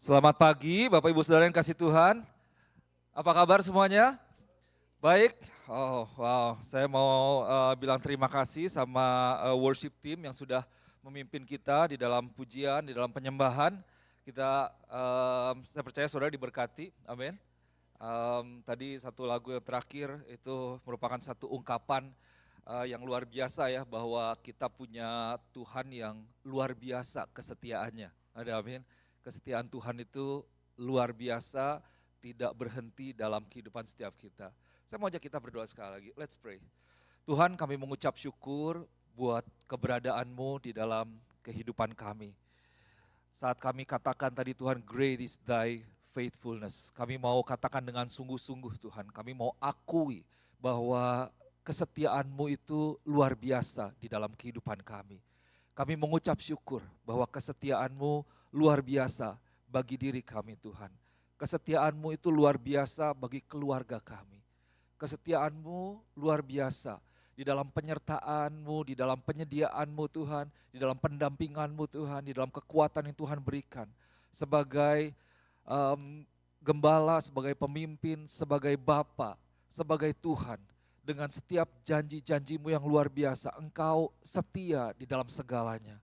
Selamat pagi Bapak Ibu Saudara yang kasih Tuhan. Apa kabar semuanya? Baik. Oh, wow. Saya mau bilang terima kasih sama worship team yang sudah memimpin kita di dalam pujian, di dalam penyembahan. Saya percaya Saudara diberkati. Amin. Tadi satu lagu yang terakhir itu merupakan satu ungkapan yang luar biasa ya, bahwa kita punya Tuhan yang luar biasa kesetiaannya. Ada amin. Kesetiaan Tuhan itu luar biasa, tidak berhenti dalam kehidupan setiap kita. Saya mau ajak kita berdoa sekali lagi. Let's pray. Tuhan, kami mengucap syukur buat keberadaan-Mu di dalam kehidupan kami. Saat kami katakan tadi Tuhan, great is thy faithfulness. Kami mau katakan dengan sungguh-sungguh Tuhan, kami mau akui bahwa kesetiaan-Mu itu luar biasa di dalam kehidupan kami. Kami mengucap syukur bahwa kesetiaan-Mu luar biasa bagi diri kami Tuhan. Kesetiaan-Mu itu luar biasa bagi keluarga kami. Kesetiaan-Mu luar biasa di dalam penyertaan-Mu, di dalam penyediaan-Mu Tuhan, di dalam pendampingan-Mu Tuhan, di dalam kekuatan yang Tuhan berikan. Sebagai gembala, sebagai pemimpin, sebagai Bapa, sebagai Tuhan. Dengan setiap janji-janji-Mu yang luar biasa, Engkau setia di dalam segalanya.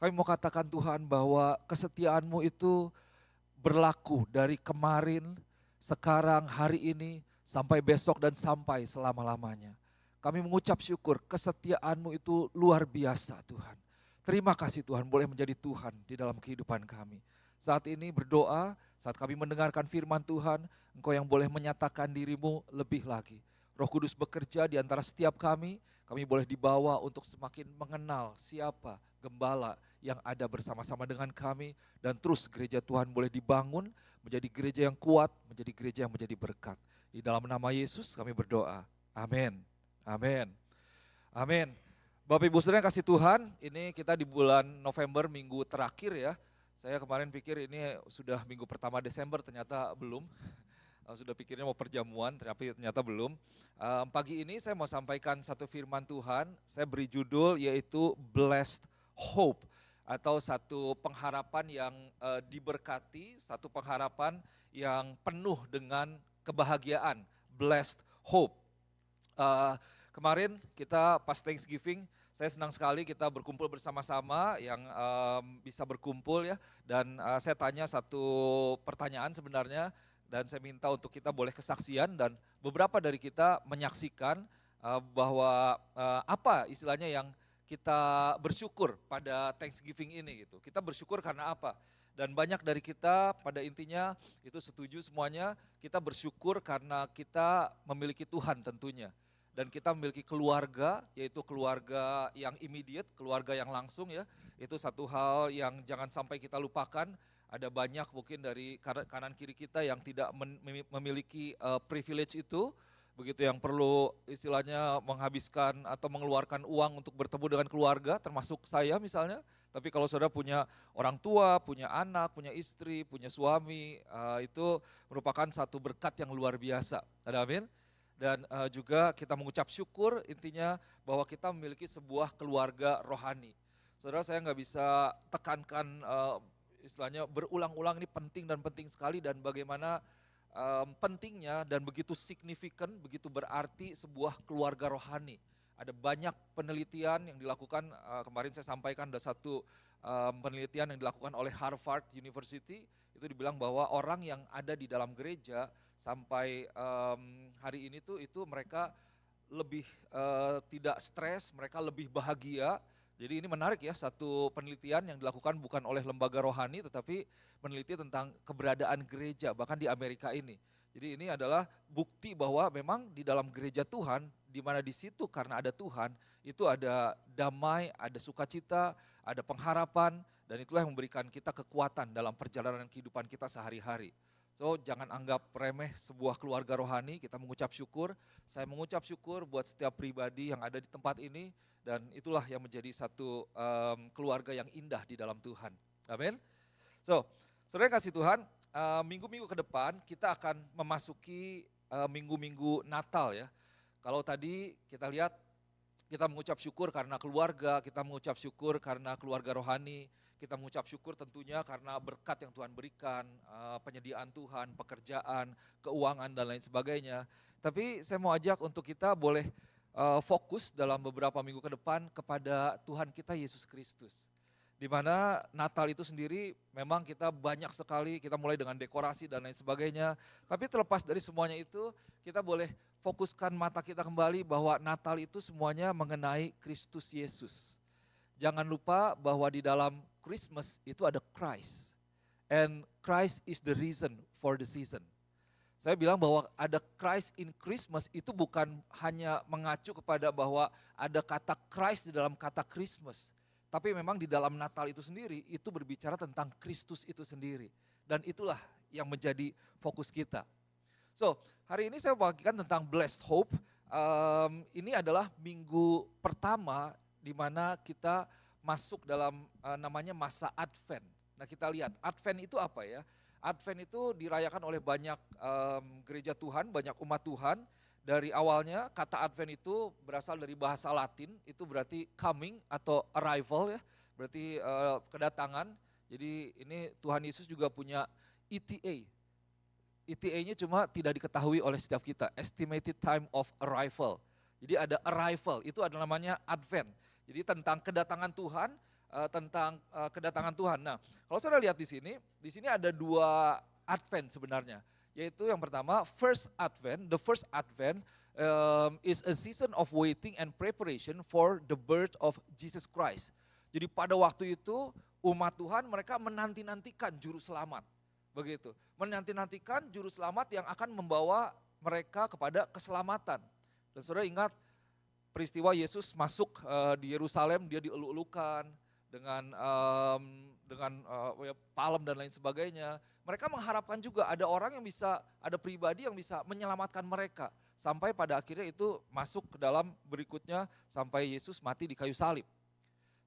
Kami mau katakan Tuhan bahwa kesetiaan-Mu itu berlaku dari kemarin, sekarang, hari ini, sampai besok dan sampai selama-lamanya. Kami mengucap syukur kesetiaan-Mu itu luar biasa Tuhan. Terima kasih Tuhan boleh menjadi Tuhan di dalam kehidupan kami. Saat ini berdoa, saat kami mendengarkan firman Tuhan, Engkau yang boleh menyatakan diri-Mu lebih lagi. Roh Kudus bekerja di antara setiap kami boleh dibawa untuk semakin mengenal siapa gembala yang ada bersama-sama dengan kami. Dan terus gereja Tuhan boleh dibangun menjadi gereja yang kuat, menjadi gereja yang menjadi berkat. Di dalam nama Yesus kami berdoa, amin. Amin. Amin. Bapak Ibu Saudara yang kasih Tuhan, ini kita di bulan November minggu terakhir ya. Saya kemarin pikir ini sudah minggu pertama Desember, ternyata belum. Sudah pikirnya mau perjamuan, tapi ternyata belum. Pagi ini saya mau sampaikan satu firman Tuhan, saya beri judul yaitu Blessed Hope. Atau satu pengharapan yang diberkati, satu pengharapan yang penuh dengan kebahagiaan. Blessed Hope. Kemarin kita pas Thanksgiving, saya senang sekali kita berkumpul bersama-sama yang bisa berkumpul ya. Dan saya tanya satu pertanyaan sebenarnya dan saya minta untuk kita boleh kesaksian dan beberapa dari kita menyaksikan bahwa apa istilahnya yang kita bersyukur pada Thanksgiving ini gitu. Kita bersyukur karena apa? Dan banyak dari kita pada intinya itu setuju semuanya, kita bersyukur karena kita memiliki Tuhan tentunya. Dan kita memiliki keluarga, yaitu keluarga yang immediate, keluarga yang langsung ya. Itu satu hal yang jangan sampai kita lupakan. Ada banyak mungkin dari kanan kiri kita yang tidak memiliki privilege itu. Begitu yang perlu istilahnya menghabiskan atau mengeluarkan uang untuk bertemu dengan keluarga, termasuk saya misalnya. Tapi kalau saudara punya orang tua, punya anak, punya istri, punya suami, itu merupakan satu berkat yang luar biasa. Ada amin? Dan juga kita mengucap syukur intinya bahwa kita memiliki sebuah keluarga rohani. Saudara, saya nggak bisa tekankan istilahnya berulang-ulang ini penting dan penting sekali dan bagaimana pentingnya dan begitu signifikan, begitu berarti sebuah keluarga rohani. Ada banyak penelitian yang dilakukan, kemarin saya sampaikan ada satu penelitian yang dilakukan oleh Harvard University, itu dibilang bahwa orang yang ada di dalam gereja sampai hari ini tuh itu mereka lebih tidak stres, mereka lebih bahagia. Jadi ini menarik ya, satu penelitian yang dilakukan bukan oleh lembaga rohani tetapi meneliti tentang keberadaan gereja bahkan di Amerika ini. Jadi ini adalah bukti bahwa memang di dalam gereja Tuhan, di mana di situ karena ada Tuhan, itu ada damai, ada sukacita, ada pengharapan, dan itulah yang memberikan kita kekuatan dalam perjalanan kehidupan kita sehari-hari. So jangan anggap remeh sebuah keluarga rohani, kita mengucap syukur. Saya mengucap syukur buat setiap pribadi yang ada di tempat ini dan itulah yang menjadi satu keluarga yang indah di dalam Tuhan. Amin. So, saudara yang kasih Tuhan, minggu-minggu ke depan kita akan memasuki minggu-minggu Natal ya. Kalau tadi kita lihat Kita mengucap syukur karena keluarga, kita mengucap syukur karena keluarga rohani, kita mengucap syukur tentunya karena berkat yang Tuhan berikan, penyediaan Tuhan, pekerjaan, keuangan dan lain sebagainya. Tapi saya mau ajak untuk kita boleh fokus dalam beberapa minggu ke depan kepada Tuhan kita Yesus Kristus. Di mana Natal itu sendiri memang kita banyak sekali, kita mulai dengan dekorasi dan lain sebagainya. Tapi terlepas dari semuanya itu, kita boleh fokuskan mata kita kembali bahwa Natal itu semuanya mengenai Kristus Yesus. Jangan lupa bahwa di dalam Christmas itu ada Christ. And Christ is the reason for the season. Saya bilang bahwa ada Christ in Christmas itu bukan hanya mengacu kepada bahwa ada kata Christ di dalam kata Christmas. Tapi memang di dalam Natal itu sendiri, itu berbicara tentang Kristus itu sendiri. Dan itulah yang menjadi fokus kita. So, hari ini saya bagikan tentang Blessed Hope. Ini adalah minggu pertama di mana kita masuk dalam namanya masa Advent. Nah kita lihat, Advent itu apa ya? Advent itu dirayakan oleh banyak gereja Tuhan, banyak umat Tuhan. Dari awalnya kata Advent itu berasal dari bahasa Latin, itu berarti coming atau arrival ya, berarti kedatangan. Jadi ini Tuhan Yesus juga punya ETA. ETA-nya cuma tidak diketahui oleh setiap kita, estimated time of arrival. Jadi ada arrival, itu adalah namanya Advent. Jadi tentang kedatangan Tuhan, kedatangan Tuhan. Nah, kalau saudara lihat di sini ada dua Advent sebenarnya. Yaitu yang pertama, first Advent. The first Advent is a season of waiting and preparation for the birth of Jesus Christ. Jadi pada waktu itu umat Tuhan mereka menanti-nantikan juru selamat. Begitu, menanti-nantikan juru selamat yang akan membawa mereka kepada keselamatan. Dan saudara ingat peristiwa Yesus masuk di Yerusalem, dia dieluk-elukan dengan palem dan lain sebagainya. Mereka mengharapkan juga ada orang yang bisa, ada pribadi yang bisa menyelamatkan mereka. Sampai pada akhirnya itu masuk ke dalam berikutnya sampai Yesus mati di kayu salib.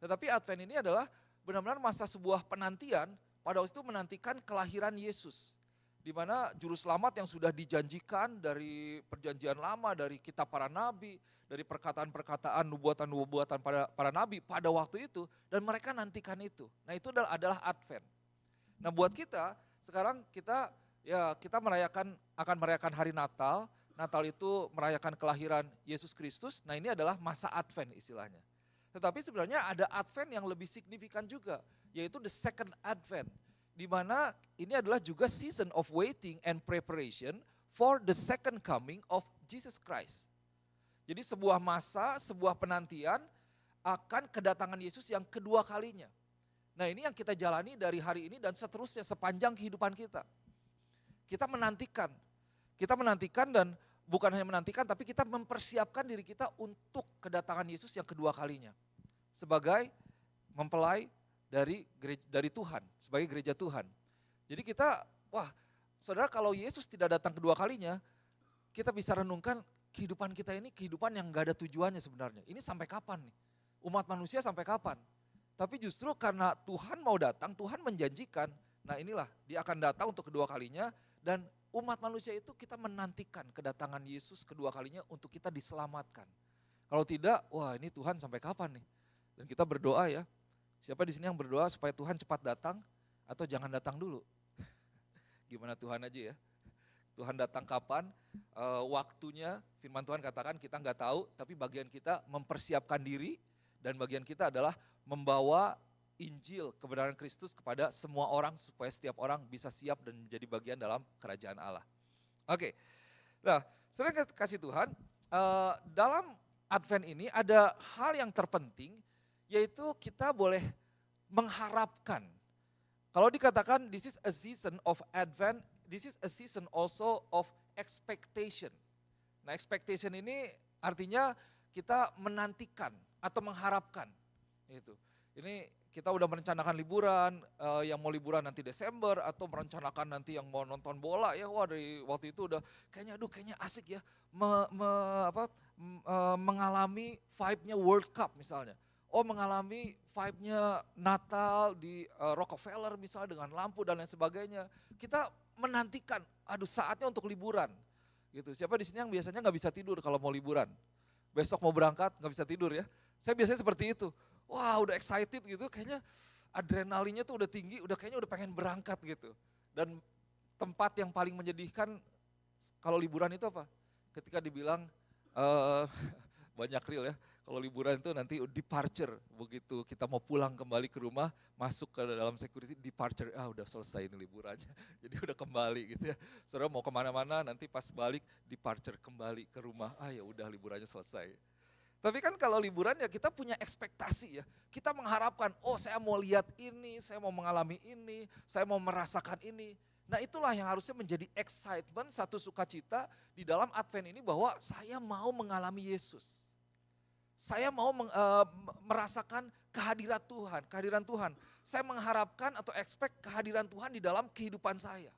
Tetapi Advent ini adalah benar-benar masa sebuah penantian, pada waktu itu menantikan kelahiran Yesus. Di mana juru selamat yang sudah dijanjikan dari perjanjian lama, dari kitab para nabi, dari perkataan-perkataan, nubuatan-nubuatan para nabi pada waktu itu, dan mereka nantikan itu. Nah itu adalah Advent. Nah buat kita, sekarang kita akan merayakan hari Natal. Natal itu merayakan kelahiran Yesus Kristus. Nah ini adalah masa Advent istilahnya. Tetapi sebenarnya ada Advent yang lebih signifikan juga, yaitu the second Advent. Di mana ini adalah juga season of waiting and preparation for the second coming of Jesus Christ. Jadi sebuah masa, sebuah penantian akan kedatangan Yesus yang kedua kalinya. Nah ini yang kita jalani dari hari ini dan seterusnya sepanjang kehidupan kita. Kita menantikan dan bukan hanya menantikan tapi kita mempersiapkan diri kita untuk kedatangan Yesus yang kedua kalinya. Sebagai mempelai dari Tuhan, sebagai gereja Tuhan. Jadi kita, saudara kalau Yesus tidak datang kedua kalinya, kita bisa renungkan kehidupan kita ini kehidupan yang gak ada tujuannya sebenarnya. Ini sampai kapan nih? Umat manusia sampai kapan? Tapi justru karena Tuhan mau datang, Tuhan menjanjikan, nah inilah dia akan datang untuk kedua kalinya dan umat manusia itu kita menantikan kedatangan Yesus kedua kalinya untuk kita diselamatkan. Kalau tidak, ini Tuhan sampai kapan nih? Dan kita berdoa ya, siapa di sini yang berdoa supaya Tuhan cepat datang atau jangan datang dulu? Gimana Tuhan aja ya? Tuhan datang kapan, waktunya firman Tuhan katakan kita nggak tahu, tapi bagian kita mempersiapkan diri dan bagian kita adalah membawa Injil kebenaran Kristus kepada semua orang supaya setiap orang bisa siap dan menjadi bagian dalam kerajaan Allah. Oke, nah saudara kasih Tuhan, dalam Advent ini ada hal yang terpenting yaitu kita boleh mengharapkan. Kalau dikatakan this is a season of Advent, this is a season also of expectation. Nah expectation ini artinya kita menantikan atau mengharapkan. Ini kita udah merencanakan liburan, yang mau liburan nanti Desember atau merencanakan nanti yang mau nonton bola ya, dari waktu itu udah kayaknya asik ya mengalami vibe-nya World Cup misalnya. Mengalami vibe-nya Natal di Rockefeller misalnya dengan lampu dan lain sebagainya. Kita menantikan, saatnya untuk liburan. Gitu. Siapa di sini yang biasanya nggak bisa tidur kalau mau liburan? besok mau berangkat nggak bisa tidur ya. Saya biasanya seperti itu. Wah udah excited gitu, kayaknya adrenalinnya tuh udah tinggi, kayaknya udah pengen berangkat gitu. Dan tempat yang paling menyedihkan kalau liburan itu apa? Ketika dibilang banyak real ya, kalau liburan itu nanti departure, begitu kita mau pulang kembali ke rumah, masuk ke dalam security, departure, udah selesai ini liburannya, jadi udah kembali gitu ya. Saudara mau kemana-mana, nanti pas balik departure kembali ke rumah, ya udah liburannya selesai. Tapi kan kalau liburan ya kita punya ekspektasi ya, kita mengharapkan, saya mau lihat ini, saya mau mengalami ini, saya mau merasakan ini. Nah itulah yang harusnya menjadi excitement, satu sukacita di dalam Advent ini bahwa saya mau mengalami Yesus. Saya mau merasakan kehadiran Tuhan. Saya mengharapkan atau expect kehadiran Tuhan di dalam kehidupan saya.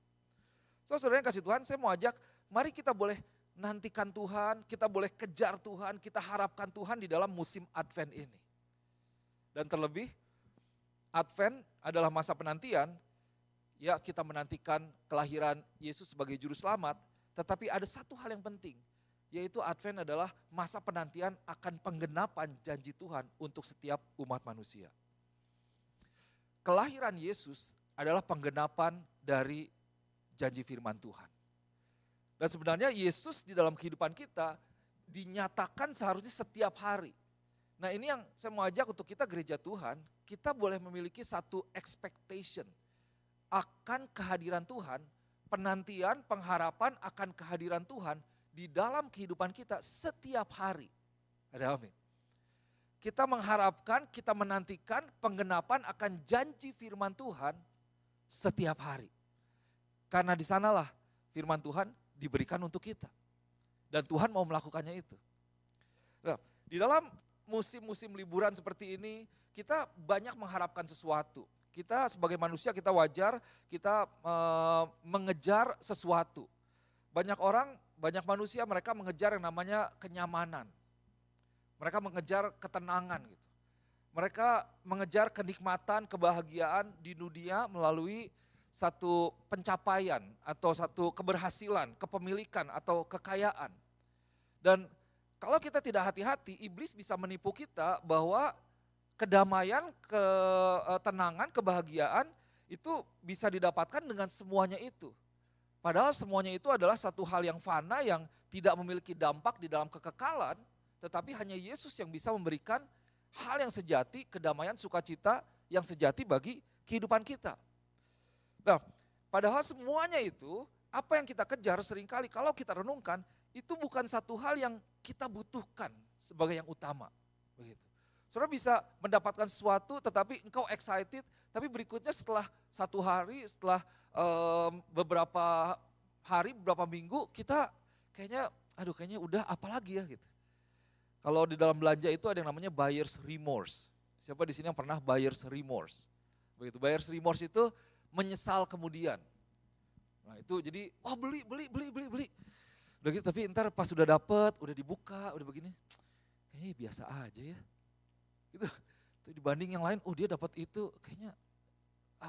Saudara yang kasih Tuhan, saya mau ajak, mari kita boleh nantikan Tuhan, kita boleh kejar Tuhan, kita harapkan Tuhan di dalam musim Advent ini. Dan terlebih, Advent adalah masa penantian, ya kita menantikan kelahiran Yesus sebagai juru selamat, tetapi ada satu hal yang penting, yaitu Advent adalah masa penantian akan penggenapan janji Tuhan untuk setiap umat manusia. Kelahiran Yesus adalah penggenapan dari janji firman Tuhan. Dan sebenarnya Yesus di dalam kehidupan kita dinyatakan seharusnya setiap hari. Nah ini yang saya mau ajak untuk kita gereja Tuhan, kita boleh memiliki satu expectation akan kehadiran Tuhan, penantian, pengharapan akan kehadiran Tuhan di dalam kehidupan kita setiap hari. Ada amin. Kita mengharapkan, kita menantikan penggenapan akan janji firman Tuhan setiap hari. Karena di sanalah firman Tuhan diberikan untuk kita. Dan Tuhan mau melakukannya itu. Nah, di dalam musim-musim liburan seperti ini, kita banyak mengharapkan sesuatu. Kita sebagai manusia kita wajar, kita mengejar sesuatu. Banyak orang, banyak manusia mereka mengejar yang namanya kenyamanan. Mereka mengejar ketenangan gitu. Mereka mengejar kenikmatan, kebahagiaan di dunia melalui satu pencapaian atau satu keberhasilan, kepemilikan atau kekayaan. Dan kalau kita tidak hati-hati, iblis bisa menipu kita bahwa kedamaian, ketenangan, kebahagiaan itu bisa didapatkan dengan semuanya itu. Padahal semuanya itu adalah satu hal yang fana yang tidak memiliki dampak di dalam kekekalan, tetapi hanya Yesus yang bisa memberikan hal yang sejati, kedamaian, sukacita yang sejati bagi kehidupan kita. Nah, padahal semuanya itu, apa yang kita kejar seringkali kalau kita renungkan, itu bukan satu hal yang kita butuhkan sebagai yang utama. Begitu. Saudara bisa mendapatkan sesuatu tetapi engkau excited, tapi berikutnya setelah satu hari, setelah beberapa hari, beberapa minggu, kita kayaknya udah apalagi ya gitu. Kalau di dalam belanja itu ada yang namanya buyer's remorse. Siapa di sini yang pernah buyer's remorse? Begitu, buyer's remorse itu menyesal kemudian. Nah itu jadi, beli. Udah gitu, tapi ntar pas udah dapet, udah dibuka, udah begini, kayaknya biasa aja ya. Gitu. Dibanding yang lain, dia dapat itu, kayaknya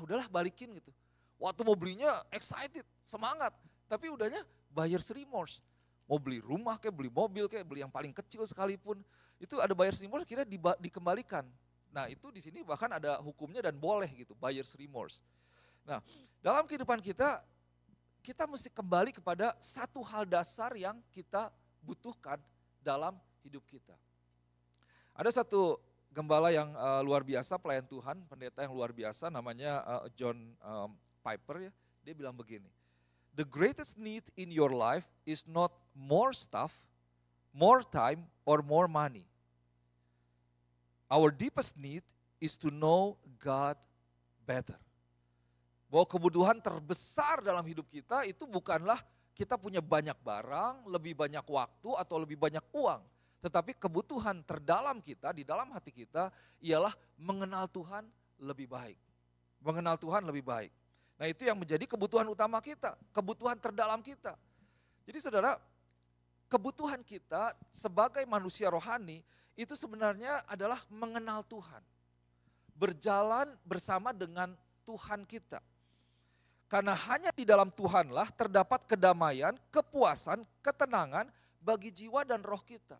udahlah balikin gitu. Waktu mau belinya excited, semangat, tapi udahnya buyer's remorse. Mau beli rumah kayak, beli mobil kayak, beli yang paling kecil sekalipun, itu ada buyer's remorse kira dikembalikan. Nah itu di sini bahkan ada hukumnya dan boleh gitu, buyer's remorse. Nah, dalam kehidupan kita mesti kembali kepada satu hal dasar yang kita butuhkan dalam hidup kita. Ada satu gembala yang luar biasa, pelayan Tuhan, pendeta yang luar biasa, namanya John Piper ya. Dia bilang begini, the greatest need in your life is not more stuff, more time, or more money. Our deepest need is to know God better. Bahwa kebutuhan terbesar dalam hidup kita itu bukanlah kita punya banyak barang, lebih banyak waktu, atau lebih banyak uang. Tetapi kebutuhan terdalam kita, di dalam hati kita, ialah mengenal Tuhan lebih baik. Mengenal Tuhan lebih baik. Nah itu yang menjadi kebutuhan utama kita, kebutuhan terdalam kita. Jadi saudara, kebutuhan kita sebagai manusia rohani, itu sebenarnya adalah mengenal Tuhan. Berjalan bersama dengan Tuhan kita. Karena hanya di dalam Tuhanlah terdapat kedamaian, kepuasan, ketenangan bagi jiwa dan roh kita.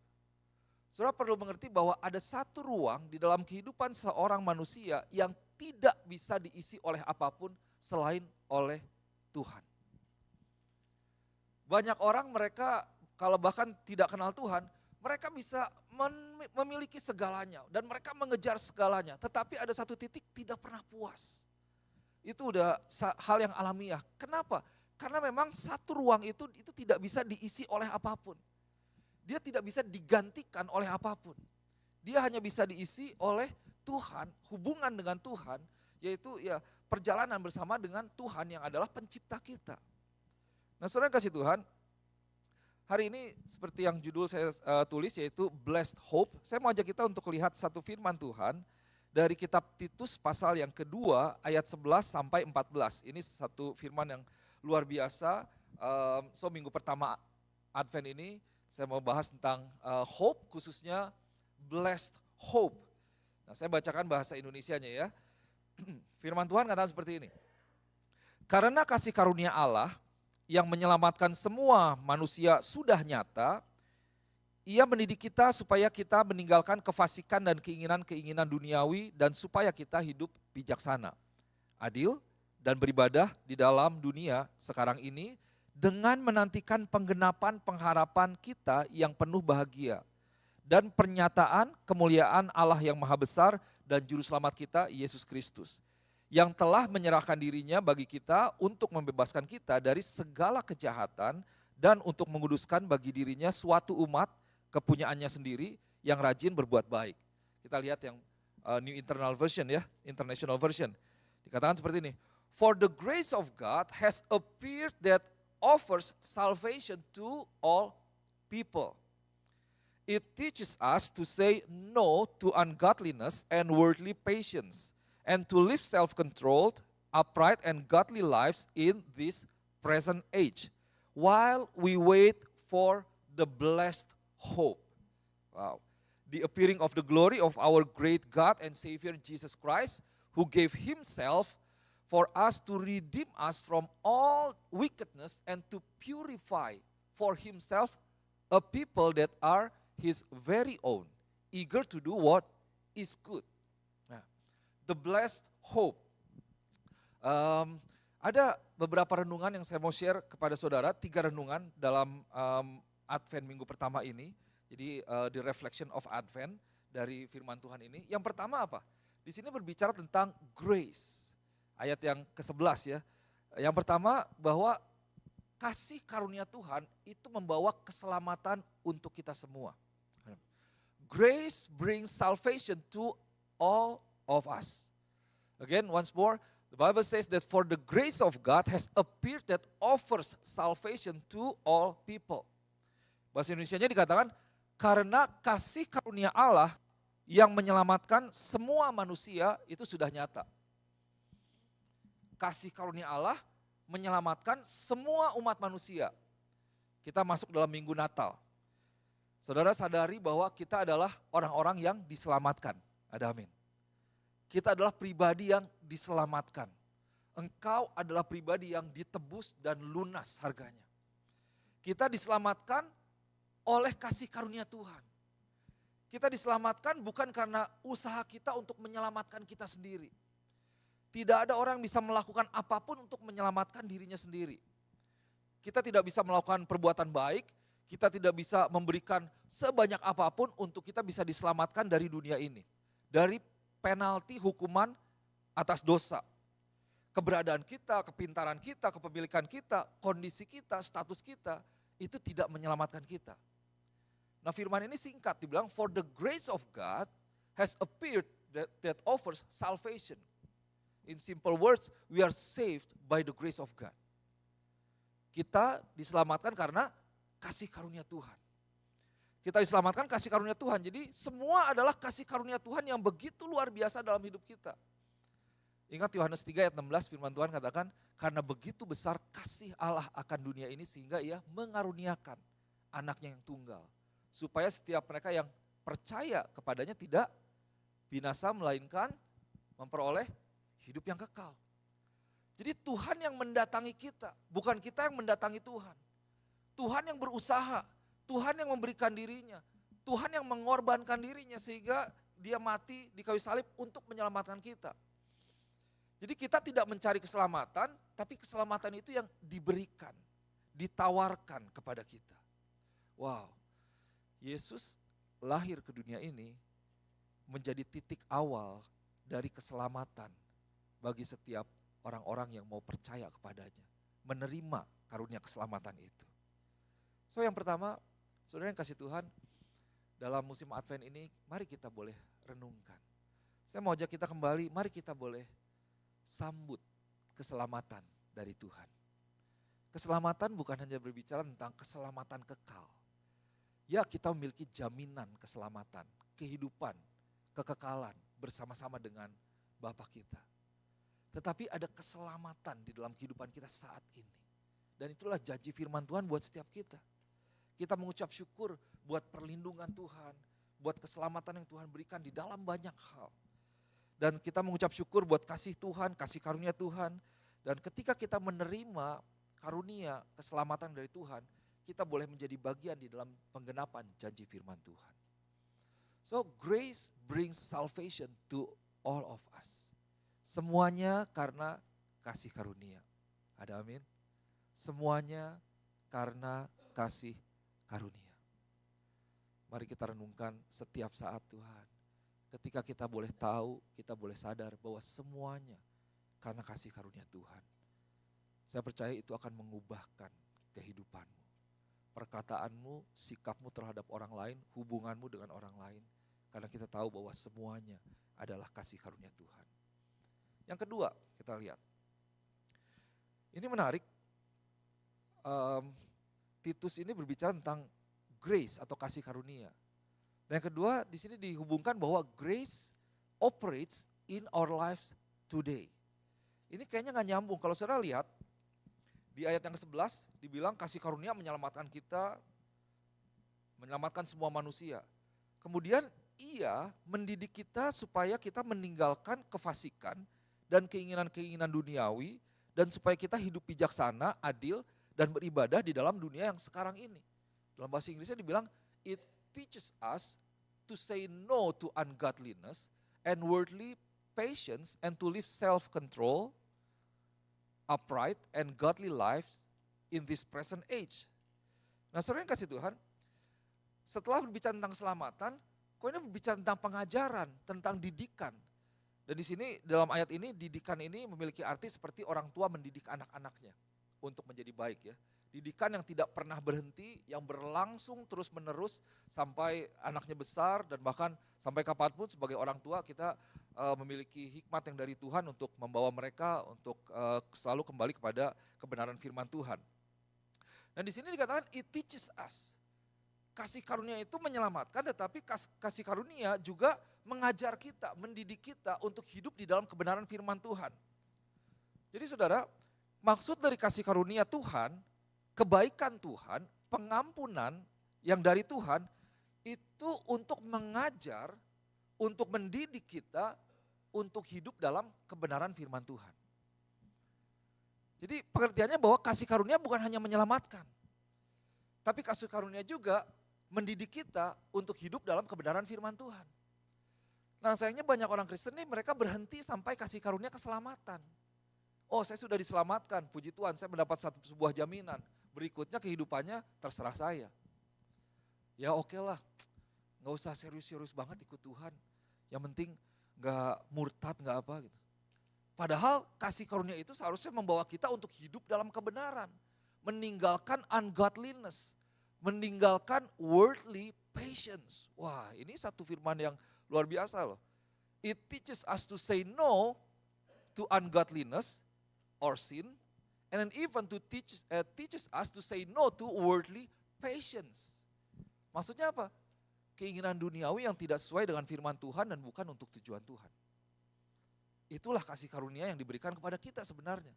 Saudara perlu mengerti bahwa ada satu ruang di dalam kehidupan seorang manusia yang tidak bisa diisi oleh apapun selain oleh Tuhan. Banyak orang mereka kalau bahkan tidak kenal Tuhan, mereka bisa memiliki segalanya dan mereka mengejar segalanya. Tetapi ada satu titik tidak pernah puas. Itu udah hal yang alamiah. Kenapa? Karena memang satu ruang itu tidak bisa diisi oleh apapun. Dia tidak bisa digantikan oleh apapun. Dia hanya bisa diisi oleh Tuhan, hubungan dengan Tuhan, yaitu ya perjalanan bersama dengan Tuhan yang adalah pencipta kita. Nah, saudara kasih Tuhan, hari ini seperti yang judul saya tulis yaitu Blessed Hope. Saya mau ajak kita untuk lihat satu firman Tuhan dari kitab Titus pasal yang kedua ayat 11 sampai 14. Ini satu firman yang luar biasa. So minggu pertama Advent ini saya mau bahas tentang hope, khususnya blessed hope. Nah, saya bacakan bahasa Indonesianya ya. Firman Tuhan katakan seperti ini. Karena kasih karunia Allah yang menyelamatkan semua manusia sudah nyata, Ia mendidik kita supaya kita meninggalkan kefasikan dan keinginan-keinginan duniawi dan supaya kita hidup bijaksana, adil, dan beribadah di dalam dunia sekarang ini dengan menantikan penggenapan pengharapan kita yang penuh bahagia dan pernyataan kemuliaan Allah yang maha besar dan juru selamat kita Yesus Kristus yang telah menyerahkan dirinya bagi kita untuk membebaskan kita dari segala kejahatan dan untuk menguduskan bagi dirinya suatu umat kepunyaannya sendiri yang rajin berbuat baik. Kita lihat yang New International Version. Dikatakan seperti ini. For the grace of God has appeared that offers salvation to all people. It teaches us to say no to ungodliness and worldly patience, and to live self-controlled, upright, and godly lives in this present age, while we wait for the blessed hope. Wow. The appearing of the glory of our great God and Savior Jesus Christ, who gave himself for us to redeem us from all wickedness and to purify for himself a people that are his very own, eager to do what is good. Nah, the blessed hope. Ada beberapa renungan yang saya mau share kepada saudara, 3 renungan dalam Advent minggu pertama ini. Jadi the reflection of Advent dari firman Tuhan ini. Yang pertama apa? Di sini berbicara tentang grace. Ayat yang ke-11 ya. Yang pertama bahwa kasih karunia Tuhan itu membawa keselamatan untuk kita semua. Grace brings salvation to all of us. Again, once more, the Bible says that for the grace of God has appeared that offers salvation to all people. Bahasa Indonesianya dikatakan, karena kasih karunia Allah yang menyelamatkan semua manusia itu sudah nyata. Kasih karunia Allah menyelamatkan semua umat manusia. Kita masuk dalam minggu Natal. Saudara sadari bahwa kita adalah orang-orang yang diselamatkan. Ada amin. Kita adalah pribadi yang diselamatkan. Engkau adalah pribadi yang ditebus dan lunas harganya. Kita diselamatkan oleh kasih karunia Tuhan. Kita diselamatkan bukan karena usaha kita untuk menyelamatkan kita sendiri. Tidak ada orang yang bisa melakukan apapun untuk menyelamatkan dirinya sendiri. Kita tidak bisa melakukan perbuatan baik, kita tidak bisa memberikan sebanyak apapun untuk kita bisa diselamatkan dari dunia ini. Dari penalti hukuman atas dosa. Keberadaan kita, kepintaran kita, kepemilikan kita, kondisi kita, status kita, itu tidak menyelamatkan kita. Nah firman ini singkat, dibilang for the grace of God has appeared that offers salvation. In simple words, we are saved by the grace of God. Kita diselamatkan karena kasih karunia Tuhan. Kita diselamatkan kasih karunia Tuhan. Jadi semua adalah kasih karunia Tuhan yang begitu luar biasa dalam hidup kita. Ingat Yohanes 3 ayat 16 firman Tuhan katakan, karena begitu besar kasih Allah akan dunia ini sehingga ia mengaruniakan anaknya yang tunggal. Supaya setiap mereka yang percaya kepadanya tidak binasa melainkan memperoleh hidup yang kekal. Jadi Tuhan yang mendatangi kita, bukan kita yang mendatangi Tuhan. Tuhan yang berusaha, Tuhan yang memberikan dirinya, Tuhan yang mengorbankan dirinya sehingga dia mati di kayu salib untuk menyelamatkan kita. Jadi kita tidak mencari keselamatan, tapi keselamatan itu yang diberikan, ditawarkan kepada kita. Wow, Yesus lahir ke dunia ini menjadi titik awal dari keselamatan bagi setiap orang-orang yang mau percaya kepadanya, menerima karunia keselamatan itu. So yang pertama, saudara yang kasih Tuhan, dalam musim Advent ini mari kita boleh renungkan. Saya mau ajak kita kembali, mari kita boleh sambut keselamatan dari Tuhan. Keselamatan bukan hanya berbicara tentang keselamatan kekal. Ya, kita memiliki jaminan keselamatan, kehidupan, kekekalan bersama-sama dengan Bapa kita. Tetapi ada keselamatan di dalam kehidupan kita saat ini. Dan itulah janji firman Tuhan buat setiap kita. Kita mengucap syukur buat perlindungan Tuhan, buat keselamatan yang Tuhan berikan di dalam banyak hal. Dan kita mengucap syukur buat kasih Tuhan, kasih karunia Tuhan. Dan ketika kita menerima karunia keselamatan dari Tuhan, kita boleh menjadi bagian di dalam penggenapan janji firman Tuhan. So grace brings salvation to all of us. Semuanya karena kasih karunia. Ada amin? Semuanya karena kasih karunia. Mari kita renungkan setiap saat Tuhan. Ketika kita boleh tahu, kita boleh sadar bahwa semuanya karena kasih karunia Tuhan. Saya percaya itu akan mengubahkan kehidupanmu. Perkataanmu, sikapmu terhadap orang lain, hubunganmu dengan orang lain. Karena kita tahu bahwa semuanya adalah kasih karunia Tuhan. Yang kedua, kita lihat. Ini menarik. Titus ini berbicara tentang grace atau kasih karunia. Dan yang kedua, di sini dihubungkan bahwa grace operates in our lives today. Ini kayaknya gak nyambung. Kalau saudara lihat, di ayat yang ke-11 dibilang kasih karunia menyelamatkan kita, menyelamatkan semua manusia. Kemudian ia mendidik kita supaya kita meninggalkan kefasikan dan keinginan-keinginan duniawi, dan supaya kita hidup bijaksana, adil, dan beribadah di dalam dunia yang sekarang ini. Dalam bahasa Inggrisnya dibilang, it teaches us to say no to ungodliness and worldly patience and to live self-control, upright and godly lives in this present age. Nah, saudara yang kasih Tuhan, setelah berbicara tentang keselamatan, kok ini berbicara tentang pengajaran, tentang didikan. Dan di sini dalam ayat ini didikan ini memiliki arti seperti orang tua mendidik anak-anaknya untuk menjadi baik ya. Didikan yang tidak pernah berhenti, yang berlangsung terus menerus sampai anaknya besar dan bahkan sampai kapanpun sebagai orang tua kita memiliki hikmat yang dari Tuhan untuk membawa mereka untuk selalu kembali kepada kebenaran firman Tuhan. Dan di sini dikatakan it teaches us. Kasih karunia itu menyelamatkan, tetapi kasih karunia juga mengajar kita, mendidik kita untuk hidup di dalam kebenaran firman Tuhan. Jadi saudara, maksud dari kasih karunia Tuhan, kebaikan Tuhan, pengampunan yang dari Tuhan, itu untuk mengajar, untuk mendidik kita, untuk hidup dalam kebenaran firman Tuhan. Jadi pengertiannya bahwa kasih karunia bukan hanya menyelamatkan, tapi kasih karunia juga mendidik kita untuk hidup dalam kebenaran firman Tuhan. Nah sayangnya banyak orang Kristen nih mereka berhenti sampai kasih karunia keselamatan. Oh saya sudah diselamatkan, puji Tuhan saya mendapat sebuah jaminan. Berikutnya kehidupannya terserah saya. Ya oke lah, gak usah serius-serius banget ikut Tuhan. Yang penting gak murtad, gak apa gitu. Padahal kasih karunia itu seharusnya membawa kita untuk hidup dalam kebenaran. Meninggalkan ungodliness. Meninggalkan worldly patience. Wah ini satu firman yang luar biasa loh. It teaches us to say no to ungodliness or sin. And then even to teaches us to say no to worldly patience. Maksudnya apa? Keinginan duniawi yang tidak sesuai dengan firman Tuhan dan bukan untuk tujuan Tuhan. Itulah kasih karunia yang diberikan kepada kita sebenarnya.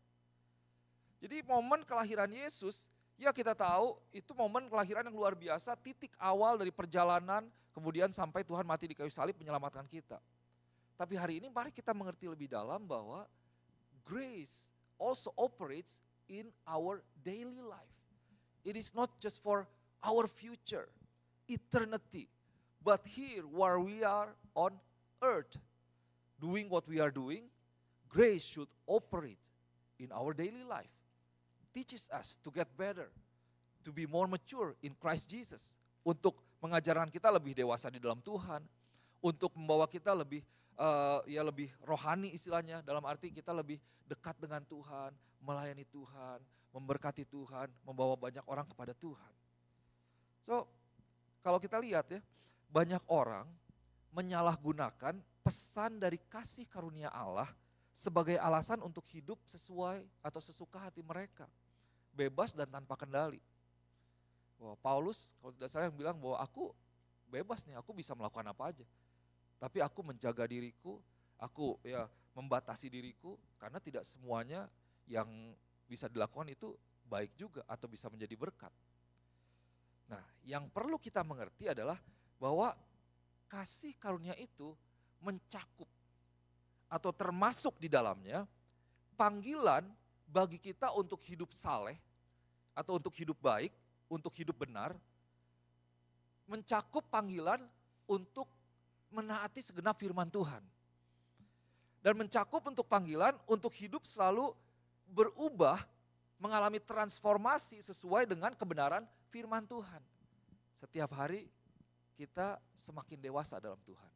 Jadi momen kelahiran Yesus, ya kita tahu itu momen kelahiran yang luar biasa, titik awal dari perjalanan, kemudian sampai Tuhan mati di kayu salib menyelamatkan kita. Tapi hari ini mari kita mengerti lebih dalam bahwa grace also operates in our daily life. It is not just for our future, eternity. But here where we are on earth, doing what we are doing, grace should operate in our daily life. Teaches us to get better, to be more mature in Christ Jesus. Untuk mengajarkan kita lebih dewasa di dalam Tuhan, untuk membawa kita lebih lebih rohani istilahnya, dalam arti kita lebih dekat dengan Tuhan, melayani Tuhan, memberkati Tuhan, membawa banyak orang kepada Tuhan. So, kalau kita lihat ya, banyak orang menyalahgunakan pesan dari kasih karunia Allah sebagai alasan untuk hidup sesuai atau sesuka hati mereka. Bebas dan tanpa kendali. Wah, Paulus kalau tidak salah yang bilang bahwa aku bebas nih, aku bisa melakukan apa aja. Tapi aku menjaga diriku, aku membatasi diriku karena tidak semuanya yang bisa dilakukan itu baik juga atau bisa menjadi berkat. Nah, yang perlu kita mengerti adalah bahwa kasih karunia itu mencakup atau termasuk di dalamnya panggilan bagi kita untuk hidup saleh atau untuk hidup baik, untuk hidup benar, mencakup panggilan untuk menaati segenap firman Tuhan. Dan mencakup untuk panggilan untuk hidup selalu berubah, mengalami transformasi sesuai dengan kebenaran firman Tuhan. Setiap hari kita semakin dewasa dalam Tuhan.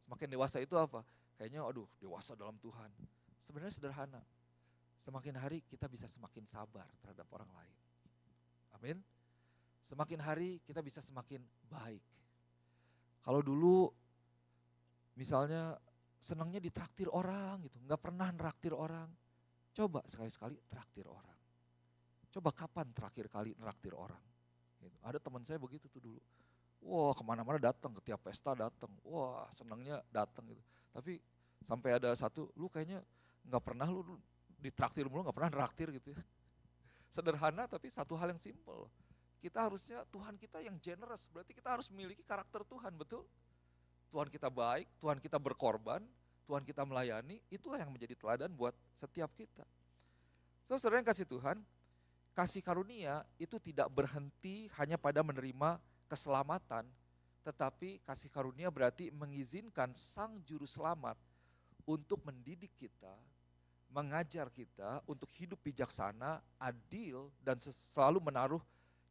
Semakin dewasa itu apa? Kayaknya dewasa dalam Tuhan. Sebenarnya sederhana. Semakin hari kita bisa semakin sabar terhadap orang lain. Amin. Semakin hari kita bisa semakin baik. Kalau dulu misalnya senangnya ditraktir orang gitu, nggak pernah nraktir orang. Coba sekali-sekali traktir orang. Coba kapan terakhir kali nraktir orang? Gitu. Ada teman saya begitu tuh dulu. Wah, kemana-mana datang, ke tiap pesta datang. Wah, senangnya datang gitu. Tapi sampai ada satu, lu kayaknya nggak pernah lu ditraktir mulu, nggak pernah nraktir gitu ya. Sederhana tapi satu hal yang simple. Kita harusnya, Tuhan kita yang generous, berarti kita harus memiliki karakter Tuhan, betul? Tuhan kita baik, Tuhan kita berkorban, Tuhan kita melayani, itulah yang menjadi teladan buat setiap kita. So, saudara yang kasih Tuhan, kasih karunia itu tidak berhenti hanya pada menerima keselamatan, tetapi kasih karunia berarti mengizinkan Sang Juru Selamat untuk mendidik kita, mengajar kita untuk hidup bijaksana, adil, dan selalu menaruh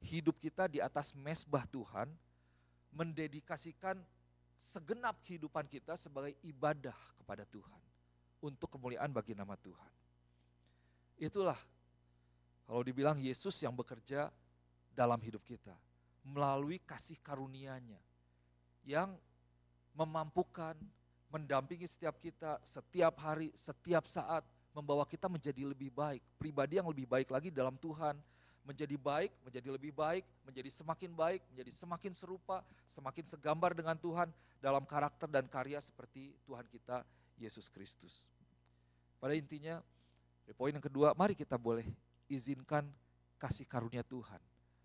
hidup kita di atas mezbah Tuhan, mendedikasikan segenap kehidupan kita sebagai ibadah kepada Tuhan, untuk kemuliaan bagi nama Tuhan. Itulah kalau dibilang Yesus yang bekerja dalam hidup kita, melalui kasih karunia-Nya yang memampukan, mendampingi setiap kita, setiap hari, setiap saat, membawa kita menjadi lebih baik, pribadi yang lebih baik lagi dalam Tuhan, menjadi baik, menjadi lebih baik, menjadi semakin serupa, semakin segambar dengan Tuhan dalam karakter dan karya seperti Tuhan kita Yesus Kristus. Pada intinya, poin yang kedua, mari kita boleh izinkan kasih karunia Tuhan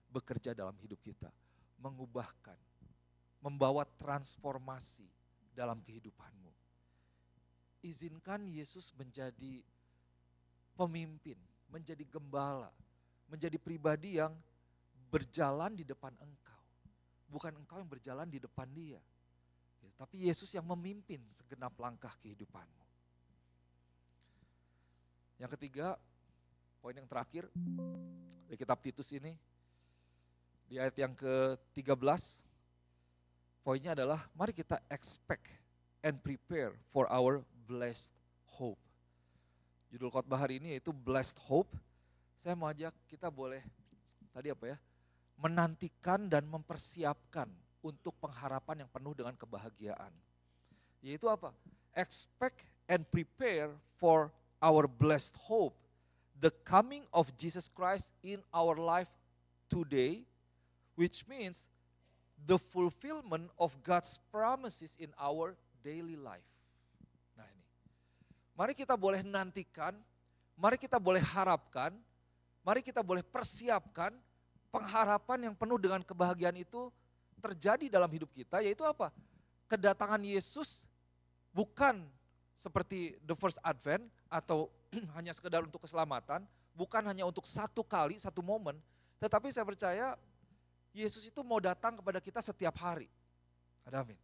bekerja dalam hidup kita, mengubahkan, membawa transformasi dalam kehidupanmu. Izinkan Yesus menjadi pemimpin, menjadi gembala, menjadi pribadi yang berjalan di depan engkau. Bukan engkau yang berjalan di depan dia. Tapi Yesus yang memimpin segenap langkah kehidupanmu. Yang ketiga, poin yang terakhir dari kitab Titus ini, di ayat yang ke-13, poinnya adalah mari kita expect and prepare for our blessed hope. Judul khotbah hari ini yaitu Blessed Hope. Saya mau ajak kita boleh, menantikan dan mempersiapkan untuk pengharapan yang penuh dengan kebahagiaan. Yaitu apa? Expect and prepare for our blessed hope, the coming of Jesus Christ in our life today, which means the fulfillment of God's promises in our daily life. Nah ini, mari kita boleh nantikan, mari kita boleh harapkan, mari kita boleh persiapkan pengharapan yang penuh dengan kebahagiaan itu terjadi dalam hidup kita, yaitu apa? Kedatangan Yesus bukan seperti the first advent atau hanya sekedar untuk keselamatan, bukan hanya untuk satu kali, satu momen, tetapi saya percaya Yesus itu mau datang kepada kita setiap hari. Ada amin.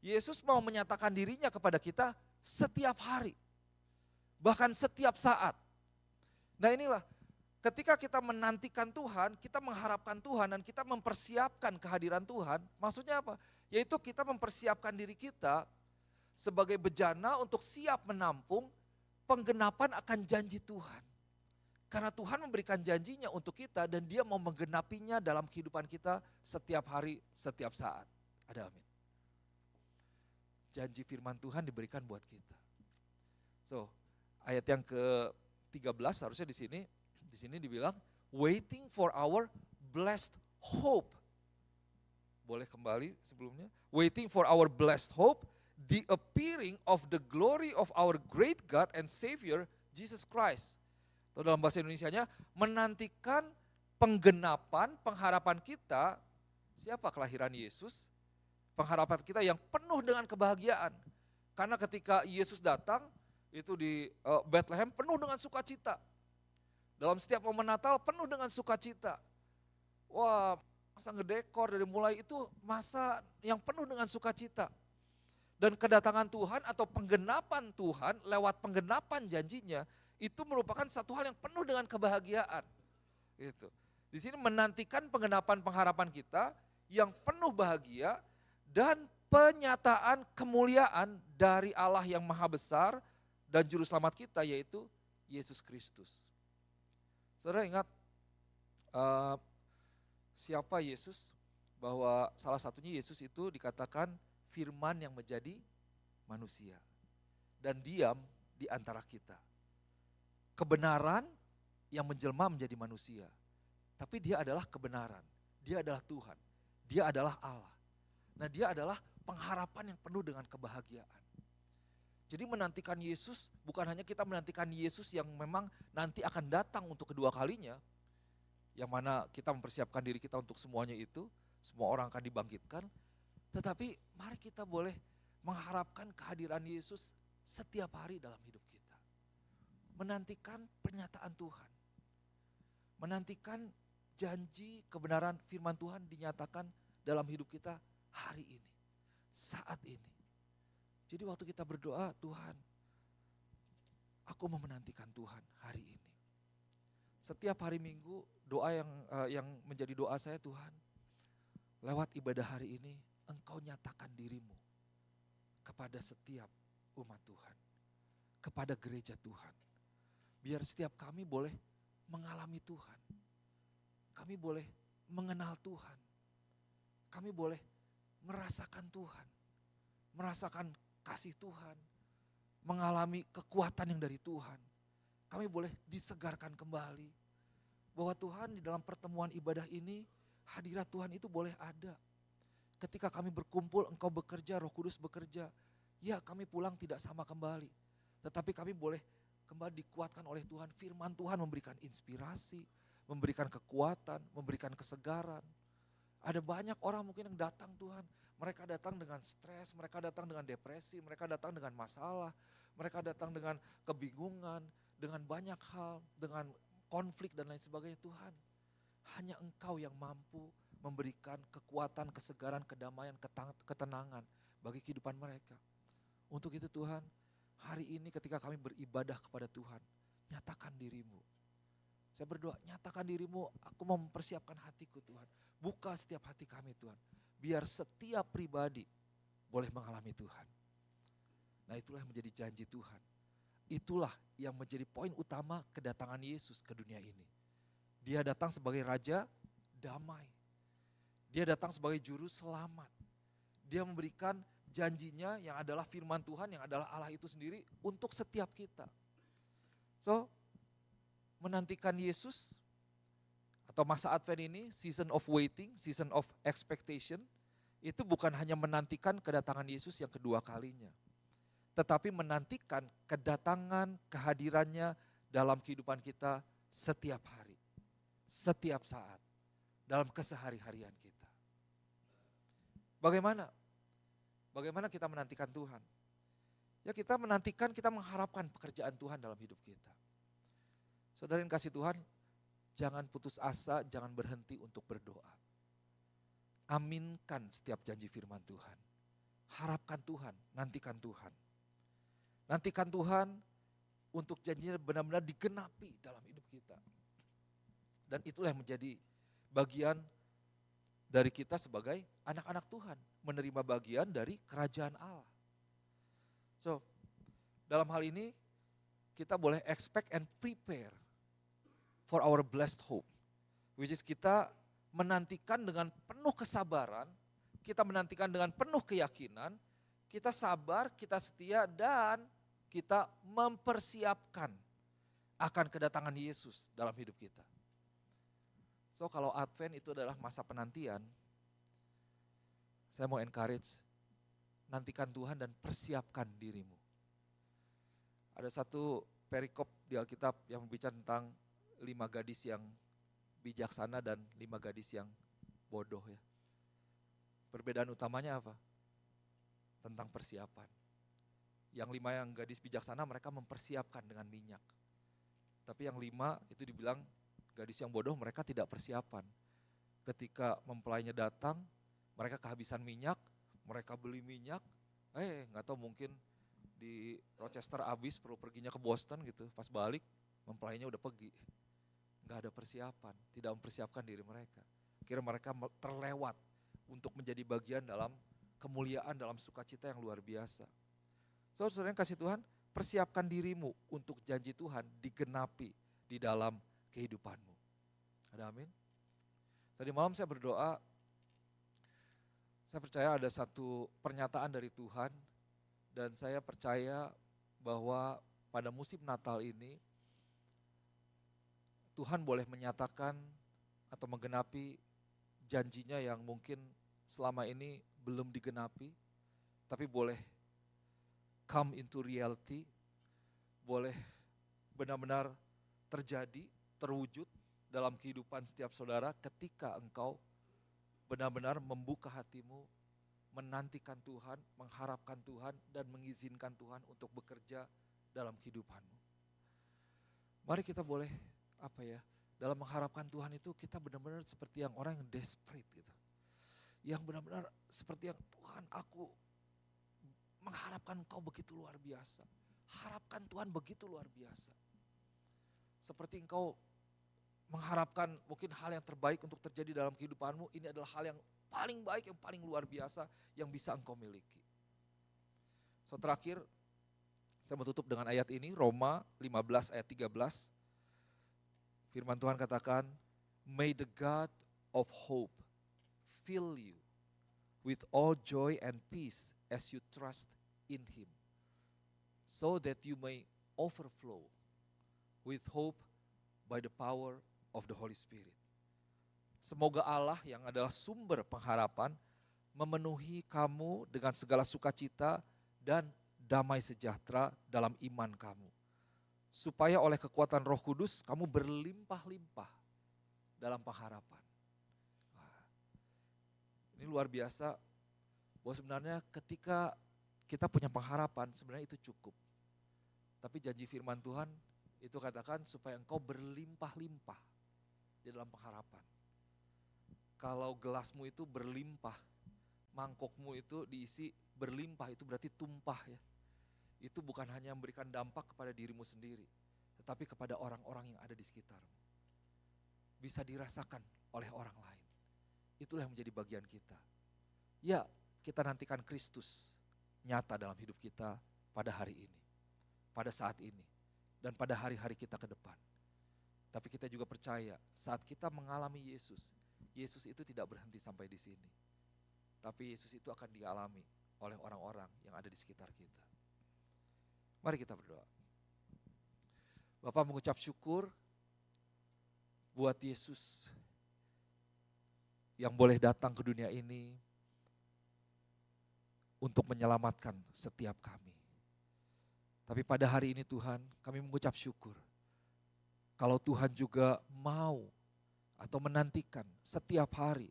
Yesus mau menyatakan dirinya kepada kita setiap hari. Bahkan setiap saat. Nah inilah, ketika kita menantikan Tuhan, kita mengharapkan Tuhan dan kita mempersiapkan kehadiran Tuhan. Maksudnya apa? Yaitu kita mempersiapkan diri kita sebagai bejana untuk siap menampung penggenapan akan janji Tuhan. Karena Tuhan memberikan janjinya untuk kita dan dia mau menggenapinya dalam kehidupan kita setiap hari, setiap saat. Ada amin. Janji firman Tuhan diberikan buat kita. So, ayat yang ke-13 harusnya di sini dibilang, waiting for our blessed hope. Boleh kembali sebelumnya. Waiting for our blessed hope, the appearing of the glory of our great God and Savior, Jesus Christ. Atau dalam bahasa Indonesianya, menantikan penggenapan, pengharapan kita, siapa kelahiran Yesus, pengharapan kita yang penuh dengan kebahagiaan. Karena ketika Yesus datang, itu di Bethlehem penuh dengan sukacita. Dalam setiap momen Natal penuh dengan sukacita. Wah, masa ngedekor dari mulai itu masa yang penuh dengan sukacita. Dan kedatangan Tuhan atau penggenapan Tuhan lewat penggenapan janjinya, itu merupakan satu hal yang penuh dengan kebahagiaan. Gitu. Di sini menantikan penggenapan pengharapan kita yang penuh bahagia dan penyataan kemuliaan dari Allah yang maha besar dan juru selamat kita yaitu Yesus Kristus. Saudara ingat siapa Yesus? Bahwa salah satunya Yesus itu dikatakan firman yang menjadi manusia dan diam di antara kita. Kebenaran yang menjelma menjadi manusia. Tapi dia adalah kebenaran, dia adalah Tuhan, dia adalah Allah. Nah dia adalah pengharapan yang penuh dengan kebahagiaan. Jadi menantikan Yesus bukan hanya kita menantikan Yesus yang memang nanti akan datang untuk kedua kalinya. Yang mana kita mempersiapkan diri kita untuk semuanya itu, semua orang akan dibangkitkan. Tetapi mari kita boleh mengharapkan kehadiran Yesus setiap hari dalam hidup kita. Menantikan pernyataan Tuhan. Menantikan janji kebenaran firman Tuhan dinyatakan dalam hidup kita hari ini, saat ini. Jadi waktu kita berdoa, Tuhan, aku mau menantikan Tuhan hari ini. Setiap hari Minggu doa yang menjadi doa saya, Tuhan, lewat ibadah hari ini Engkau nyatakan dirimu kepada setiap umat Tuhan, kepada gereja Tuhan. Biar setiap kami boleh mengalami Tuhan. Kami boleh mengenal Tuhan. Kami boleh merasakan Tuhan. Merasakan kasih Tuhan. Mengalami kekuatan yang dari Tuhan. Kami boleh disegarkan kembali. Bahwa Tuhan di dalam pertemuan ibadah ini, hadirat Tuhan itu boleh ada. Ketika kami berkumpul, Engkau bekerja, Roh Kudus bekerja. Ya kami pulang tidak sama kembali. Tetapi kami boleh kembali dikuatkan oleh Tuhan. Firman Tuhan memberikan inspirasi, memberikan kekuatan, memberikan kesegaran. Ada banyak orang mungkin yang datang Tuhan. Mereka datang dengan stres, mereka datang dengan depresi, mereka datang dengan masalah. Mereka datang dengan kebingungan, dengan banyak hal, dengan konflik dan lain sebagainya. Tuhan, hanya Engkau yang mampu memberikan kekuatan, kesegaran, kedamaian, ketenangan bagi kehidupan mereka. Untuk itu Tuhan, hari ini ketika kami beribadah kepada Tuhan, nyatakan dirimu. Saya berdoa, nyatakan dirimu, aku mau mempersiapkan hatiku Tuhan. Buka setiap hati kami Tuhan. Biar setiap pribadi boleh mengalami Tuhan. Nah itulah yang menjadi janji Tuhan. Itulah yang menjadi poin utama kedatangan Yesus ke dunia ini. Dia datang sebagai Raja damai. Dia datang sebagai Juru Selamat. Dia memberikan janjinya yang adalah firman Tuhan, yang adalah Allah itu sendiri untuk setiap kita. So, menantikan Yesus atau masa Advent ini, season of waiting, season of expectation, itu bukan hanya menantikan kedatangan Yesus yang kedua kalinya. Tetapi menantikan kedatangan, kehadirannya dalam kehidupan kita setiap hari, setiap saat, dalam kesehari-harian kita. Bagaimana? Bagaimana kita menantikan Tuhan? Ya kita menantikan, kita mengharapkan pekerjaan Tuhan dalam hidup kita. Saudara yang kasih Tuhan, jangan putus asa, jangan berhenti untuk berdoa. aminkan setiap janji firman Tuhan. Harapkan Tuhan, nantikan Tuhan. Nantikan Tuhan untuk janjinya benar-benar digenapi dalam hidup kita. Dan itulah yang menjadi bagian dari kita sebagai anak-anak Tuhan. Menerima bagian dari kerajaan Allah. So, dalam hal ini kita boleh expect and prepare for our blessed hope. Which is kita menantikan dengan penuh kesabaran, kita menantikan dengan penuh keyakinan, kita sabar, kita setia, dan kita mempersiapkan akan kedatangan Yesus dalam hidup kita. So kalau Advent itu adalah masa penantian, saya mau encourage, nantikan Tuhan dan persiapkan dirimu. Ada satu perikop di Alkitab yang berbicara tentang 5 gadis yang bijaksana dan 5 gadis yang bodoh ya. Perbedaan utamanya apa? Tentang persiapan. Yang 5 yang gadis bijaksana mereka mempersiapkan dengan minyak. Tapi yang 5 itu dibilang gadis yang bodoh mereka tidak persiapan. Ketika mempelainya datang, mereka kehabisan minyak, mereka beli minyak, nggak tahu mungkin di Rochester habis perlu perginya ke Boston gitu, pas balik mempelainya udah pergi. Nggak ada persiapan, tidak mempersiapkan diri mereka. Kira mereka terlewat untuk menjadi bagian dalam kemuliaan, dalam sukacita yang luar biasa. Saudara yang kasih Tuhan, persiapkan dirimu untuk janji Tuhan digenapi di dalam kehidupanmu. Ada amin? Tadi malam saya berdoa, saya percaya ada satu pernyataan dari Tuhan dan saya percaya bahwa pada musim Natal ini Tuhan boleh menyatakan atau menggenapi janjinya yang mungkin selama ini belum digenapi, tapi boleh come into reality, boleh benar-benar terjadi, terwujud dalam kehidupan setiap saudara ketika engkau benar-benar membuka hatimu, menantikan Tuhan, mengharapkan Tuhan, dan mengizinkan Tuhan untuk bekerja dalam kehidupanmu. Mari kita boleh, dalam mengharapkan Tuhan itu kita benar-benar seperti yang orang yang desperate gitu. Yang benar-benar seperti yang Tuhan, aku mengharapkan Engkau begitu luar biasa. Harapkan Tuhan begitu luar biasa. Seperti engkau mengharapkan mungkin hal yang terbaik untuk terjadi dalam kehidupanmu, ini adalah hal yang paling baik, yang paling luar biasa yang bisa engkau miliki. So terakhir, saya mau tutup dengan ayat ini, Roma 15 ayat 13. Firman Tuhan katakan, may the God of hope fill you with all joy and peace as you trust in Him, so that you may overflow with hope by the power of the Holy Spirit. Semoga Allah yang adalah sumber pengharapan memenuhi kamu dengan segala sukacita dan damai sejahtera dalam iman kamu, supaya oleh kekuatan Roh Kudus kamu berlimpah-limpah dalam pengharapan. Ini luar biasa, bahwa sebenarnya ketika kita punya pengharapan sebenarnya itu cukup. Tapi janji firman Tuhan itu katakan supaya engkau berlimpah-limpah di dalam pengharapan. Kalau gelasmu itu berlimpah, mangkokmu itu diisi berlimpah, itu berarti tumpah ya. Itu bukan hanya memberikan dampak kepada dirimu sendiri, tetapi kepada orang-orang yang ada di sekitarmu. Bisa dirasakan oleh orang lain. Itulah yang menjadi bagian kita. Ya, kita nantikan Kristus nyata dalam hidup kita pada hari ini, pada saat ini, dan pada hari-hari kita ke depan. Tapi kita juga percaya saat kita mengalami Yesus, Yesus itu tidak berhenti sampai di sini. Tapi Yesus itu akan dialami oleh orang-orang yang ada di sekitar kita. Mari kita berdoa. Bapak mengucap syukur buat Yesus yang boleh datang ke dunia ini untuk menyelamatkan setiap kami. Tapi pada hari ini Tuhan, kami mengucap syukur kalau Tuhan juga mau atau menantikan setiap hari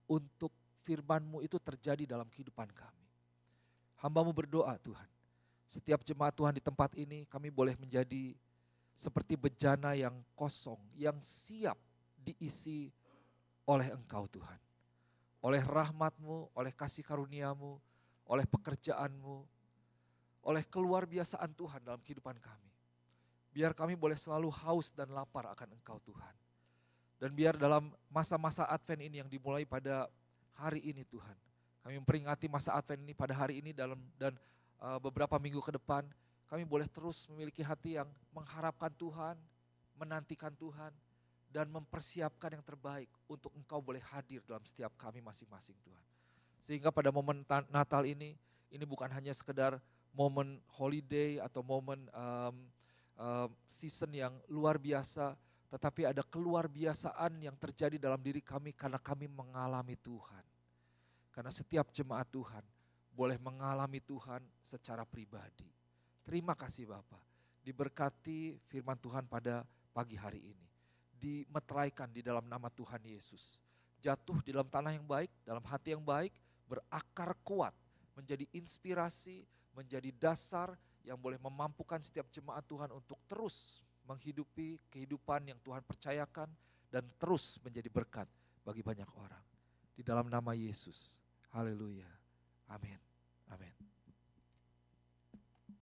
untuk firman-Mu itu terjadi dalam kehidupan kami. Hamba-Mu berdoa Tuhan, setiap jemaat Tuhan di tempat ini kami boleh menjadi seperti bejana yang kosong, yang siap diisi oleh Engkau Tuhan. oleh rahmat-Mu, oleh kasih karunia-Mu, oleh pekerjaan-Mu, oleh keluar biasaan Tuhan dalam kehidupan kami. Biar kami boleh selalu haus dan lapar akan Engkau Tuhan. Dan biar dalam masa-masa Advent ini yang dimulai pada hari ini Tuhan, kami memperingati masa Advent ini pada hari ini dan beberapa minggu ke depan, kami boleh terus memiliki hati yang mengharapkan Tuhan, menantikan Tuhan, dan mempersiapkan yang terbaik untuk Engkau boleh hadir dalam setiap kami masing-masing Tuhan. Sehingga pada momen Natal ini bukan hanya sekedar momen holiday atau momen season yang luar biasa, tetapi ada keluar biasaan yang terjadi dalam diri kami karena kami mengalami Tuhan. Karena setiap jemaat Tuhan boleh mengalami Tuhan secara pribadi. Terima kasih Bapa. Diberkati firman Tuhan pada pagi hari ini. Dimeteraikan di dalam nama Tuhan Yesus. Jatuh di dalam tanah yang baik, dalam hati yang baik, berakar kuat, menjadi inspirasi, menjadi dasar yang boleh memampukan setiap jemaat Tuhan untuk terus menghidupi kehidupan yang Tuhan percayakan dan terus menjadi berkat bagi banyak orang. Di dalam nama Yesus. Haleluya. Amin. Amin.